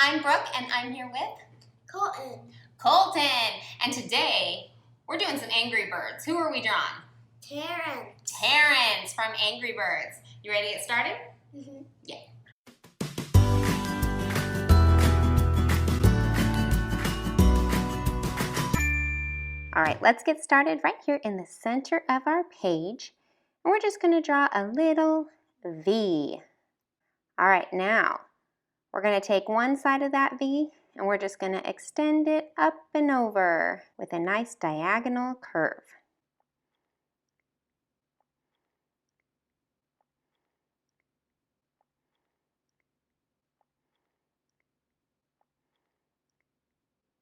I'm Brooke, and I'm here with Colton. And today, we're doing some Angry Birds. Who are we drawing? Terence from Angry Birds. You ready to get started? Mm-hmm. Yeah. All right, let's get started right here in the center of our page. And we're just going to draw a little V. All right, now we're going to take one side of that V and we're just going to extend it up and over with a nice diagonal curve.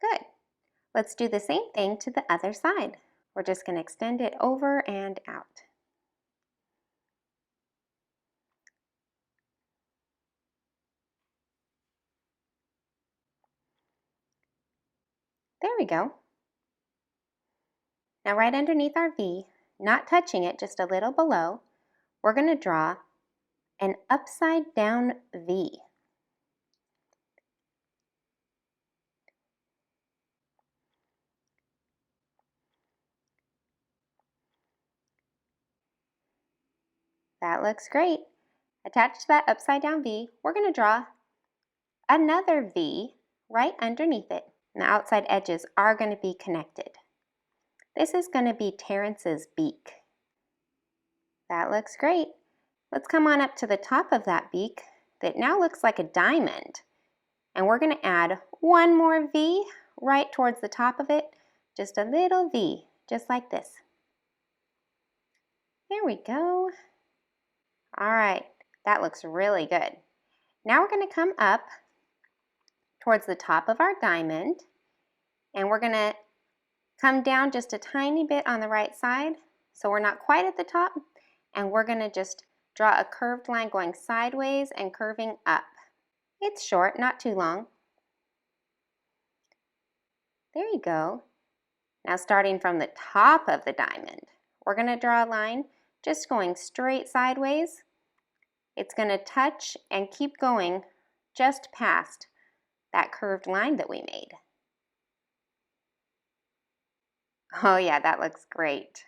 Good. Let's do the same thing to the other side. We're just going to extend it over and out. There we go. Now right underneath our V, not touching it, just a little below, we're going to draw an upside down V. That looks great. Attached to that upside down V, we're going to draw another V right underneath it. And the outside edges are going to be connected. This is going to be Terrence's beak. That looks great. Let's come on up to the top of that beak that now looks like a diamond. And we're going to add one more V right towards the top of it. Just a little V, just like this. There we go. All right, that looks really good. Now we're going to come up towards the top of our diamond, and we're going to come down just a tiny bit on the right side, so we're not quite at the top, and we're going to just draw a curved line going sideways and curving up. It's short, not too long. There you go. Now starting from the top of the diamond, we're going to draw a line just going straight sideways. It's going to touch and keep going just past that curved line that we made. Oh yeah, that looks great.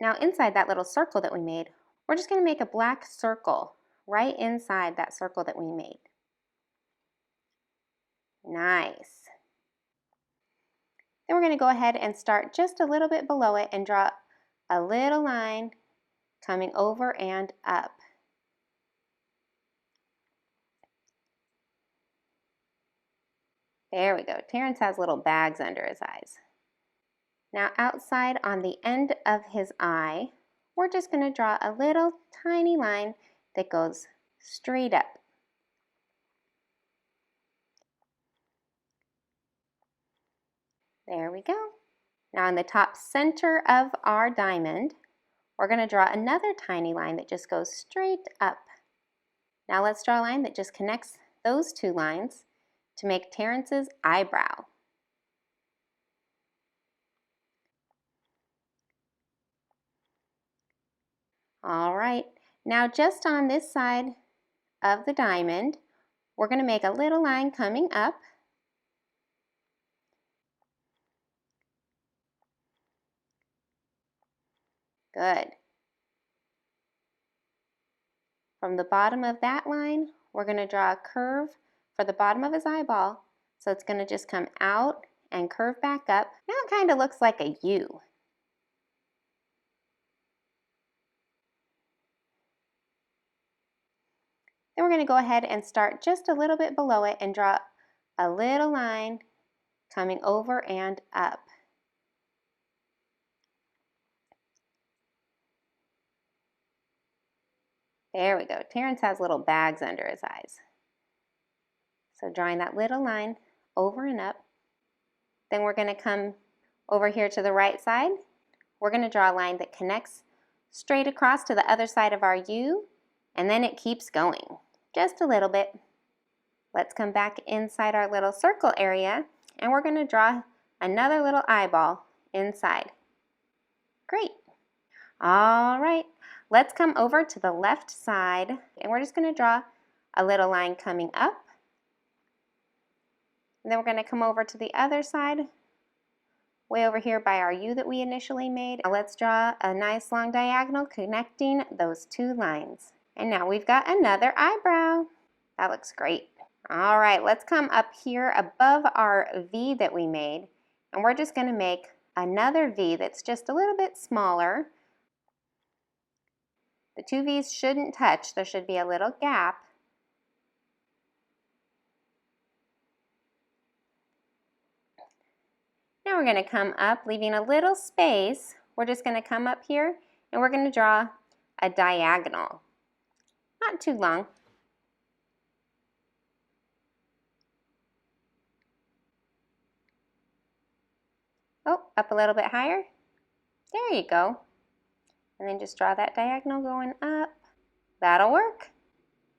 Now inside that little circle that we made, we're just going to make a black circle right inside that circle that we made. Nice. Then we're going to go ahead and start just a little bit below it and draw a little line coming over and up. There we go. Terence has little bags under his eyes. Now outside on the end of his eye, we're just going to draw a little tiny line that goes straight up. There we go. Now in the top center of our diamond, we're going to draw another tiny line that just goes straight up. Now let's draw a line that just connects those two lines to make Terence's eyebrow. All right, now just on this side of the diamond, we're going to make a little line coming up. Good. From the bottom of that line, we're going to draw a curve for the bottom of his eyeball. So it's going to just come out and curve back up. Now it kind of looks like a U. Then we're going to go ahead and start just a little bit below it and draw a little line coming over and up. There we go. Terence has little bags under his eyes. So drawing that little line over and up. Then we're going to come over here to the right side. We're going to draw a line that connects straight across to the other side of our U, and then it keeps going just a little bit. Let's come back inside our little circle area, and we're going to draw another little eyeball inside. Great. All right, let's come over to the left side, and we're just going to draw a little line coming up And then we're going to come over to the other side, way over here by our U that we initially made. Now let's draw a nice long diagonal connecting those two lines. And now we've got another eyebrow. That looks great. All right, let's come up here above our V that we made, and we're just going to make another V that's just a little bit smaller. The two V's shouldn't touch. There should be a little gap. Now we're going to come up, leaving a little space. We're just going to come up here, and we're going to draw a diagonal. Not too long. Oh, up a little bit higher. There you go. And then just draw that diagonal going up. That'll work.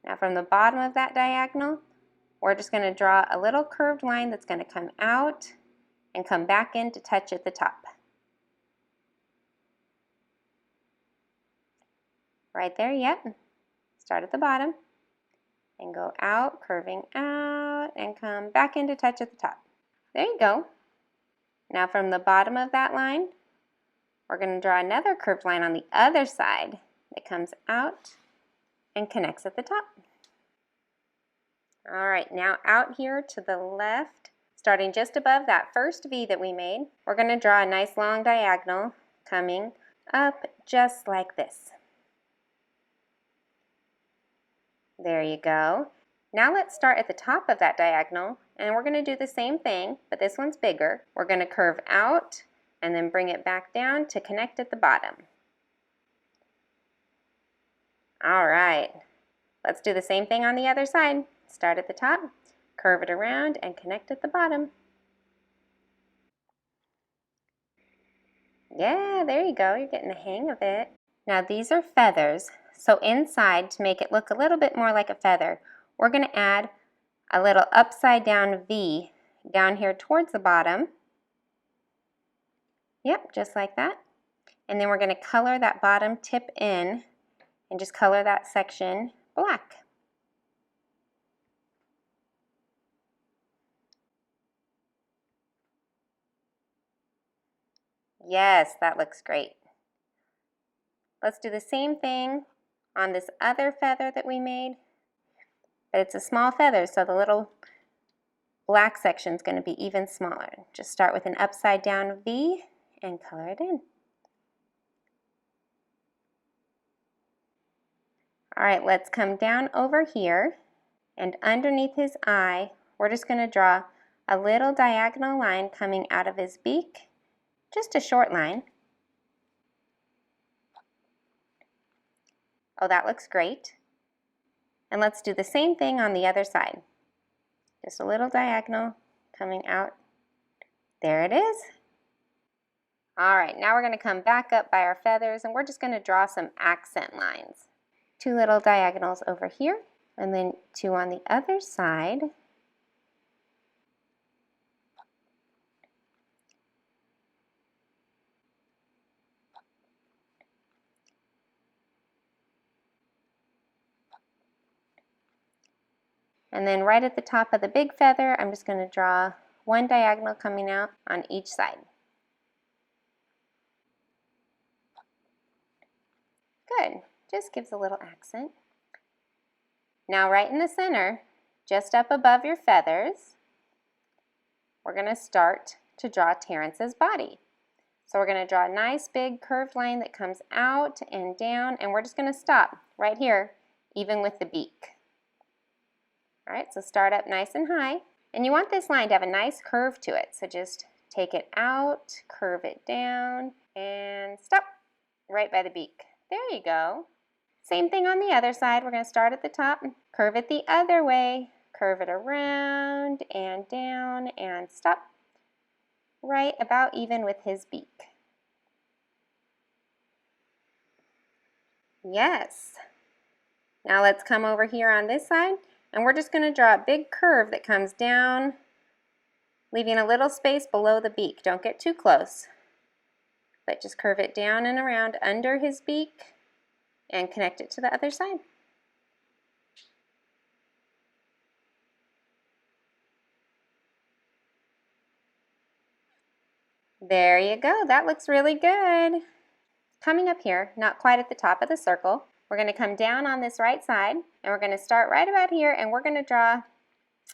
Now from the bottom of that diagonal, we're just going to draw a little curved line that's going to come out and come back in to touch at the top. Right there, yep. Start at the bottom and go out, curving out, and come back in to touch at the top. There you go. Now from the bottom of that line, we're going to draw another curved line on the other side that comes out and connects at the top. All right, now out here to the left, starting just above that first V that we made, we're going to draw a nice long diagonal coming up just like this. There you go. Now let's start at the top of that diagonal, and we're going to do the same thing, but this one's bigger. We're going to curve out and then bring it back down to connect at the bottom. All right, let's do the same thing on the other side. Start at the top, curve it around, and connect at the bottom. Yeah, there you go. You're getting the hang of it. Now these are feathers, so inside, to make it look a little bit more like a feather, we're going to add a little upside down V down here towards the bottom. Yep, just like that. And then we're going to color that bottom tip in and just color that section black. Yes, that looks great. Let's do the same thing on this other feather that we made, but it's a small feather, so the little black section is going to be even smaller. Just start with an upside down V and color it in. All right, let's come down over here, and underneath his eye, we're just going to draw a little diagonal line coming out of his beak, just a short line. Oh, that looks great. And let's do the same thing on the other side. Just a little diagonal coming out. There it is. All right, now we're going to come back up by our feathers, and we're just going to draw some accent lines. Two little diagonals over here, and then two on the other side. And then right at the top of the big feather, I'm just going to draw one diagonal coming out on each side. Good, just gives a little accent. Now right in the center, just up above your feathers, we're going to start to draw Terrence's body. So we're going to draw a nice big curved line that comes out and down, and we're just going to stop right here, even with the beak. All right, so start up nice and high, and you want this line to have a nice curve to it, so just take it out, curve it down, and stop right by the beak. There you go. Same thing on the other side. We're going to start at the top, curve it the other way, curve it around and down, and stop right about even with his beak. Yes. Now let's come over here on this side, and we're just going to draw a big curve that comes down, leaving a little space below the beak. Don't get too close, but just curve it down and around under his beak and connect it to the other side. There you go. That looks really good. Coming up here, not quite at the top of the circle, we're going to come down on this right side, and we're going to start right about here, and we're going to draw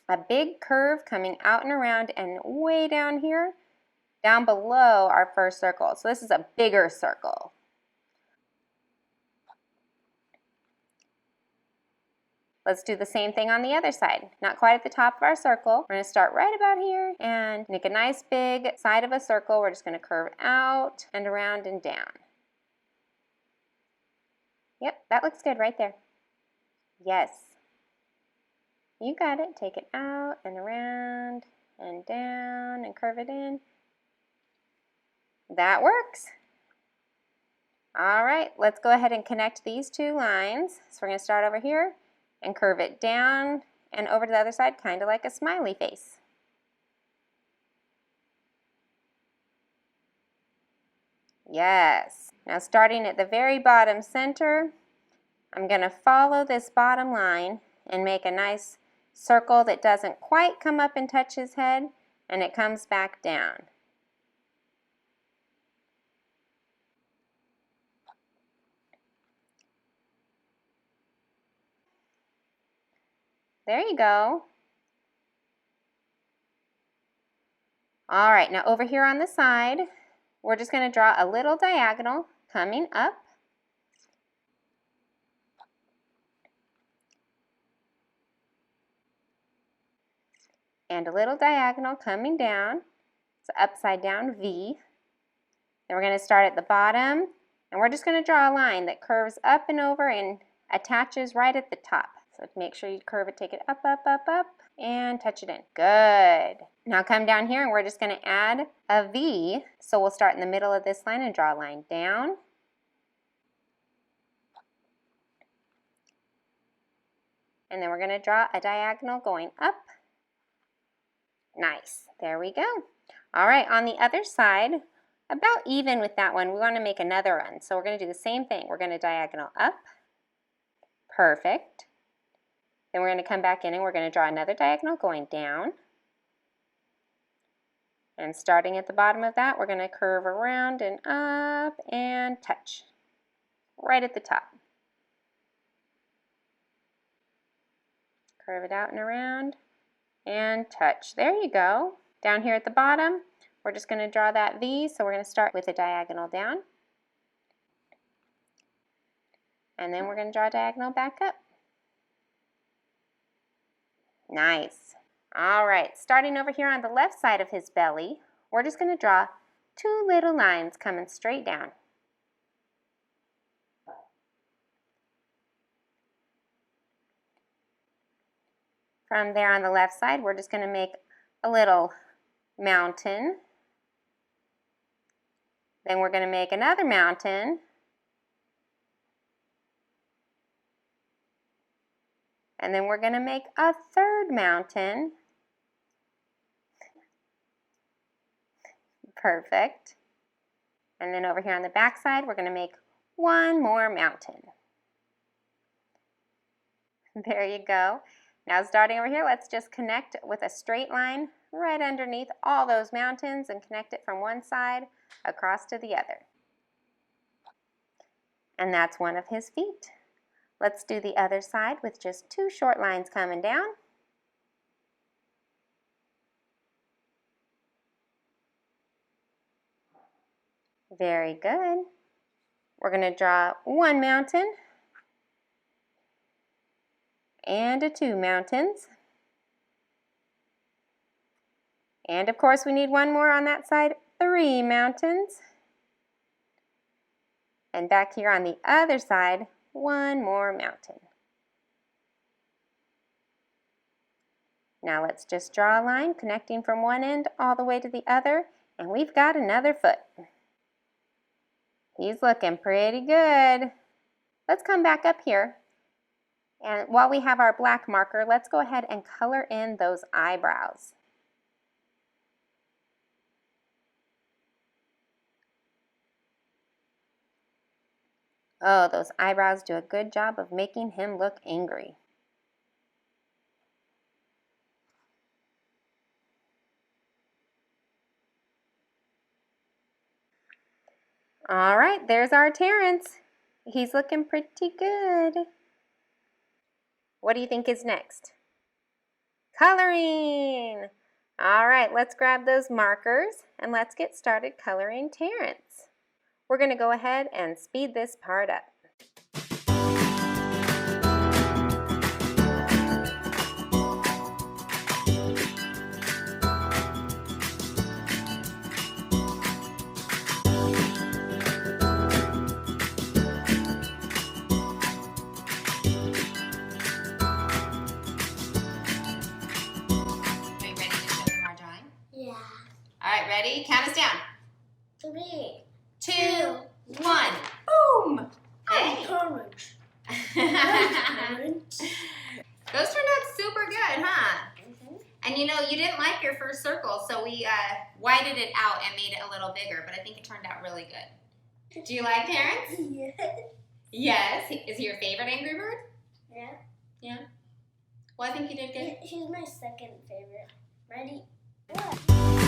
a big curve coming out and around and way down here, down below our first circle. So this is a bigger circle. Let's do the same thing on the other side. Not quite at the top of our circle. We're going to start right about here and make a nice big side of a circle. We're just going to curve out and around and down. Yep, that looks good right there. Yes. You got it. Take it out and around and down and curve it in. That works. All right, let's go ahead and connect these two lines. So we're going to start over here and curve it down and over to the other side, kind of like a smiley face. Yes. Now starting at the very bottom center, I'm going to follow this bottom line and make a nice circle that doesn't quite come up and touch his head, and it comes back down. There you go. All right, now over here on the side, we're just going to draw a little diagonal coming up. And a little diagonal coming down. It's an upside down V. Then we're going to start at the bottom, and we're just going to draw a line that curves up and over and attaches right at the top. So make sure you curve it, take it up, up, up, up, and touch it in. Good. Now come down here, and we're just going to add a V. So we'll start in the middle of this line and draw a line down. And then we're going to draw a diagonal going up. Nice. There we go. All right, on the other side, about even with that one, we want to make another one. So we're going to do the same thing. We're going to diagonal up. Perfect. Then we're going to come back in and we're going to draw another diagonal going down. And starting at the bottom of that, we're going to curve around and up and touch right at the top. Curve it out and around and touch. There you go. Down here at the bottom, we're just going to draw that V, so we're going to start with a diagonal down. And then we're going to draw a diagonal back up. Nice. All right, starting over here on the left side of his belly, we're just going to draw two little lines coming straight down. From there on the left side, we're just going to make a little mountain. Then we're going to make another mountain. And then we're going to make a third mountain. Perfect. And then over here on the back side, we're going to make one more mountain. There you go. Now starting over here, let's just connect with a straight line right underneath all those mountains and connect it from one side across to the other. And that's one of his feet. Let's do the other side with just two short lines coming down. Very good. We're going to draw one mountain and two mountains. And of course we need one more on that side, three mountains. And back here on the other side, one more mountain. Now let's just draw a line connecting from one end all the way to the other, and we've got another foot. He's looking pretty good. Let's come back up here, and while we have our black marker, let's go ahead and color in those eyebrows. Oh, those eyebrows do a good job of making him look angry. All right, there's our Terence. He's looking pretty good. What do you think is next? Coloring. All right, let's grab those markers and let's get started coloring Terence. We're going to go ahead and speed this part up. All right, ready? Count us down. 3, 2, 1. Boom! Hey. Orange. Those turned out super good, huh? Mm-hmm. And you know, you didn't like your first circle, so we whited it out and made it a little bigger, but I think it turned out really good. Do you like Terence? Yes. Yes. Is he your favorite Angry Bird? Yeah. Yeah? Well, I think you did good. He's my second favorite. Ready? What?